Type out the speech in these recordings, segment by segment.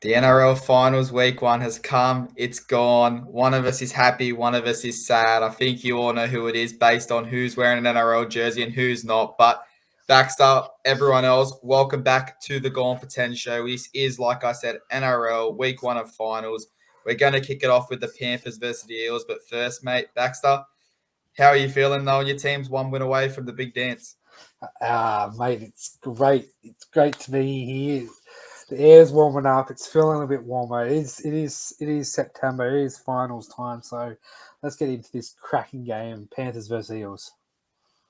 The NRL Finals week one has come. It's gone. One of us is happy. One of us is sad. I think you all know who it is based on who's wearing an NRL jersey and who's not. But Baxter, everyone else, welcome back to the Gone for 10 show. This is, like I said, NRL week one of finals. We're going to kick it off with the Panthers versus the Eels. But first, mate, Baxter, how are you feeling knowing your team's one win away from the big dance? Mate, it's great. It's great to be here. The air's warming up. It's feeling a bit warmer. It is September. It is finals time. So let's get into this cracking game, Panthers versus Eels.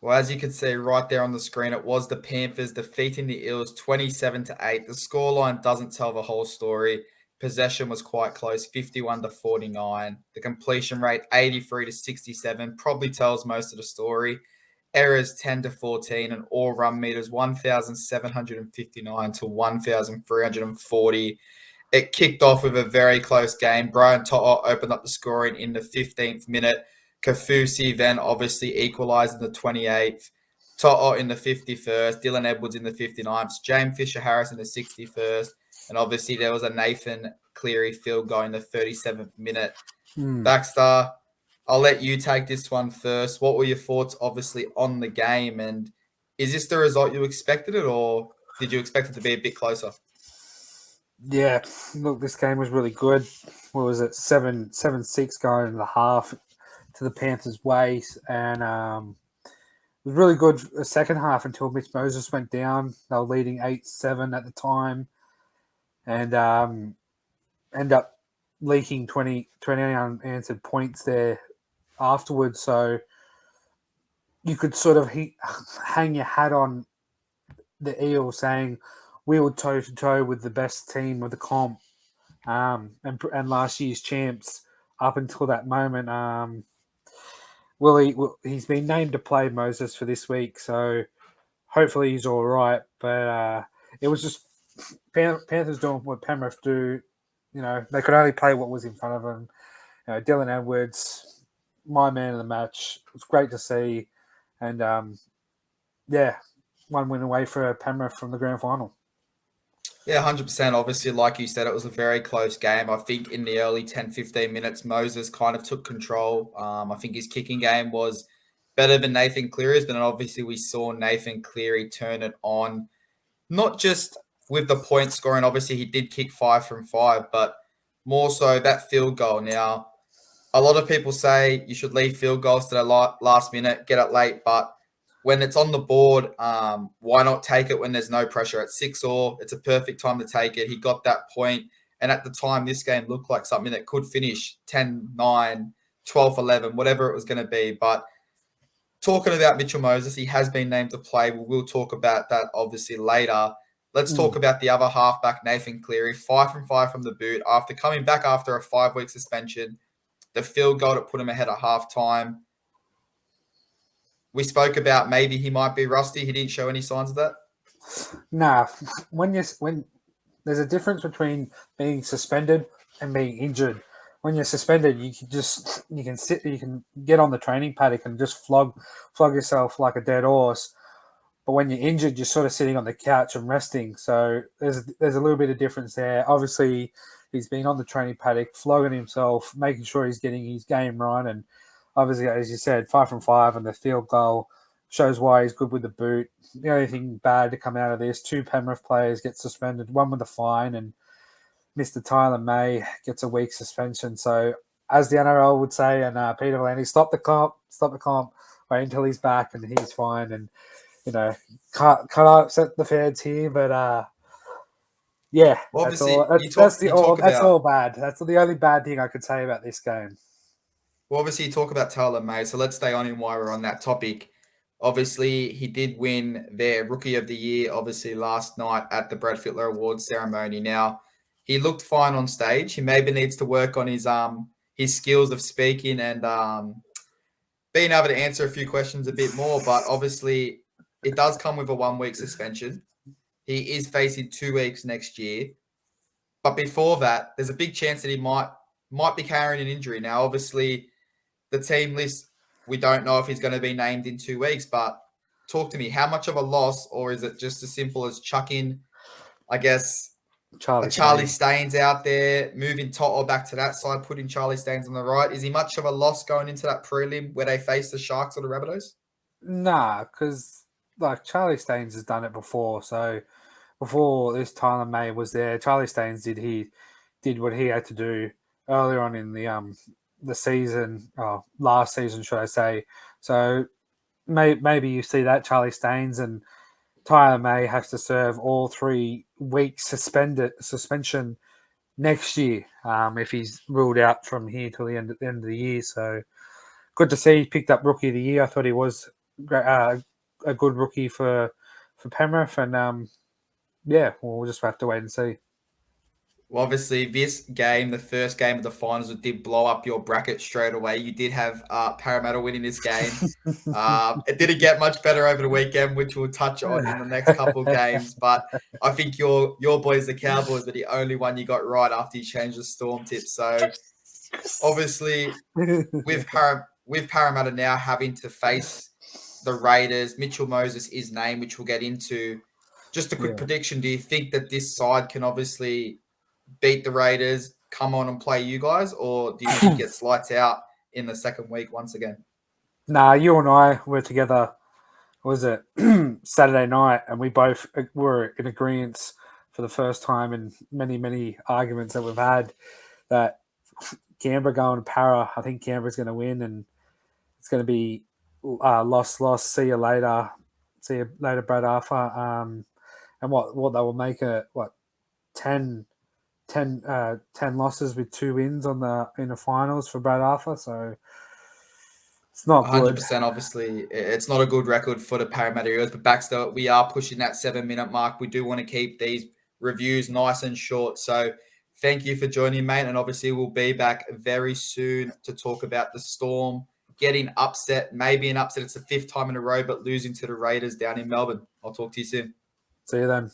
Well, as you can see right there on the screen, it was the Panthers defeating the Eels 27-8. The scoreline doesn't tell the whole story. Possession was quite close, 51-49. The completion rate, 83-67, probably tells most of the story. Errors 10-14 and all run meters 1,759 to 1,340. It kicked off with a very close game. Brian To'o opened up the scoring in the 15th minute. Kafusi then obviously equalised in the 28th. To'o in the 51st. Dylan Edwards in the 59th. James Fisher-Harris in the 61st. And obviously there was a Nathan Cleary field goal in the 37th minute. Baxter, I'll let you take this one first. What were your thoughts, obviously, on the game? And is this the result you expected it, or did you expect it to be a bit closer? Yeah, look, this game was really good. What was it? 7-6 going in the half to the Panthers' way. And it was really good the second half until Mitch Moses went down. They were leading 8-7 at the time. And end up leaking 20 unanswered points there afterwards. So you could sort of hang your hat on the Eels saying we were toe-to-toe with the best team of the comp and last year's champs up until that moment. He's been named to play Moses for this week, so hopefully he's all right. But it was just Panthers doing what Penrith do. You know, they could only play what was in front of them. You know, Dylan Edwards, my man of the match. It was great to see. And, one win away for Penrith from the grand final. Yeah, 100%. Obviously, like you said, it was a very close game. I think in the early 10-15 minutes, Moses kind of took control. I think his kicking game was better than Nathan Cleary's, but then obviously we saw Nathan Cleary turn it on, not just with the point scoring. Obviously, he did kick 5 from 5, but more so that field goal. Now, a lot of people say you should leave field goals to the last minute, get it late, but when it's on the board, why not take it when there's no pressure? At 6-all, it's a perfect time to take it. He got that point, and at the time, this game looked like something that could finish 10-9, 12-11, whatever it was going to be. But talking about Mitchell Moses, he has been named to play. We'll talk about that obviously later. Let's talk about the other halfback, Nathan Cleary, 5 from 5 from the boot after coming back after a 5-week suspension. The field goal to put him ahead at halftime. We spoke about maybe he might be rusty. He didn't show any signs of that. Nah, when there's a difference between being suspended and being injured. When you're suspended, you can get on the training paddock and just flog yourself like a dead horse. But when you're injured, you're sort of sitting on the couch and resting. So there's a little bit of difference there. Obviously, he's been on the training paddock, flogging himself, making sure he's getting his game right. And obviously, as you said, 5 from 5 and the field goal shows why he's good with the boot. The only thing bad to come out of this, 2 Penrith players get suspended, one with a fine, and Mr. Tyler May gets a week suspension. So as the NRL would say, and Peter Vellani, stop the comp, wait until he's back and he's fine. And, you know, can't upset the fans here, but yeah, Well, that's obviously, all bad. That's the only bad thing I could say about this game. Well, obviously, you talk about Tyler May, so let's stay on him while we're on that topic. Obviously, he did win their Rookie of the Year, obviously, last night at the Brad Fittler Awards ceremony. Now, he looked fine on stage. He maybe needs to work on his skills of speaking and being able to answer a few questions a bit more, but obviously, it does come with a 1-week suspension. He is facing 2 weeks next year. But before that, there's a big chance that he might be carrying an injury. Now, obviously, the team list, we don't know if he's going to be named in 2 weeks, but talk to me. How much of a loss, or is it just as simple as chucking, I guess, Charlie Staines out there, moving Toto back to that side, putting Charlie Staines on the right. Is he much of a loss going into that prelim where they face the Sharks or the Rabbitohs? Nah, because like Charlie Staines has done it before. So before this Tyler May was there, Charlie Staines did what he had to do earlier on in the season, last season, should I say? So maybe you see that Charlie Staines and Tyler May has to serve all 3 weeks suspension next year if he's ruled out from here till the end of the year. So good to see he picked up Rookie of the Year. I thought he was a good rookie for Penrith, and we'll just have to wait and see. Well, obviously, this game, the first game of the finals, it did blow up your bracket straight away. You did have Parramatta winning this game. It didn't get much better over the weekend, which we'll touch on in the next couple of games. But I think your boys, the Cowboys, were the only one you got right after you changed the storm tip. So obviously, with Parramatta now having to face the Raiders, Mitchell Moses is named, which we'll get into. Just a quick prediction. Do you think that this side can obviously beat the Raiders, come on and play you guys, or do you think it's lights out in the second week once again? Nah, you and I were together, was it Saturday night, and we both were in agreement for the first time in many, many arguments that we've had that Canberra going to Para, I think Canberra's going to win, and it's going to be loss. See you later. See you later, Brad Arthur. And what they will make 10 losses with 2 wins in the finals for Brad Arthur. So it's not 100%. good. Obviously, it's not a good record for the Parramatta Eels, but Baxter, we are pushing that 7-minute mark. We do want to keep these reviews nice and short. So thank you for joining, mate. And obviously, we'll be back very soon to talk about the Storm getting upset, maybe an upset. It's the 5th time in a row, but losing to the Raiders down in Melbourne. I'll talk to you soon. See you then.